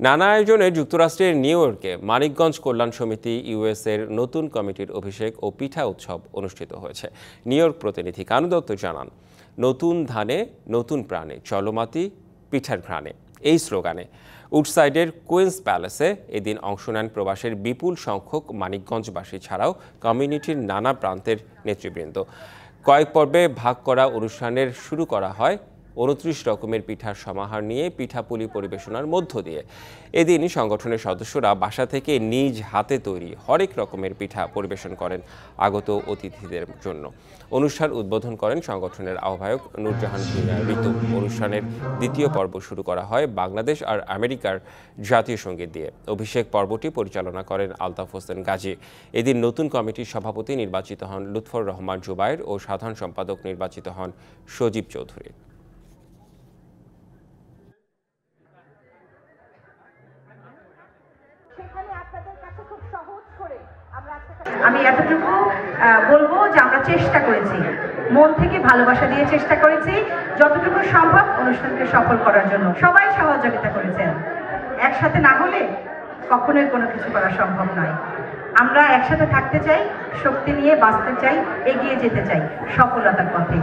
নানা আয়োজনে যুক্তরাষ্ট্রের নিউ ইয়র্কে মানিকগঞ্জ কল্যাণ সমিতি ইউএসের নতুন কমিটির অভিষেক ও পিঠা উৎসব অনুষ্ঠিত হয়েছে। নিউ ইয়র্ক প্রতিনিধি কানু দত্ত জানান, নতুন ধানে নতুন প্রাণে চলমাতি পিঠার ঘ্রাণে এই স্লোগানে উডসাইডের কুইন্স প্যালেসে এদিন অংশ নেন প্রবাসের বিপুল সংখ্যক মানিকগঞ্জবাসী ছাড়াও কমিউনিটির নানা প্রান্তের নেতৃবৃন্দ। কয়েক পর্বে ভাগ করা অনুষ্ঠানের শুরু করা হয় 29 রকমের পিঠার সমাহার নিয়ে পিঠাপুলি পরিবেশনার মধ্য দিয়ে। এদিন সংগঠনের সদস্যরা বাসা থেকে নিজ হাতে তৈরি হরেক রকমের পিঠা পরিবেশন করেন আগত অতিথিদের জন্য। অনুষ্ঠান উদ্বোধন করেন সংগঠনের আহ্বায়ক নূরজাহান ভূঁইয়া ঋতু। অনুষ্ঠানের দ্বিতীয় পর্ব শুরু করা হয় বাংলাদেশ আর আমেরিকার জাতীয় সঙ্গীত দিয়ে। অভিষেক পর্বটি পরিচালনা করেন আলতাফ হোসেন গাজী। এদিন নতুন কমিটির সভাপতি নির্বাচিত হন লুৎফর রহমান জুবায়ের ও সাধারণ সম্পাদক নির্বাচিত হন সজীব চৌধুরী। আমি এতটুকু বলবো যে আমরা চেষ্টা করেছি, মন থেকে ভালোবাসা দিয়ে চেষ্টা করেছি যতটুকু সম্ভব অনুষ্ঠানকে সফল করার জন্য। সবাই সহযোগিতা করেছেন। একসাথে না হলে কখনোই কোনো কিছু করা সম্ভব নয়। আমরা একসাথে থাকতে চাই, শক্তি নিয়ে বাঁচতে চাই, এগিয়ে যেতে চাই সফলতার পথে।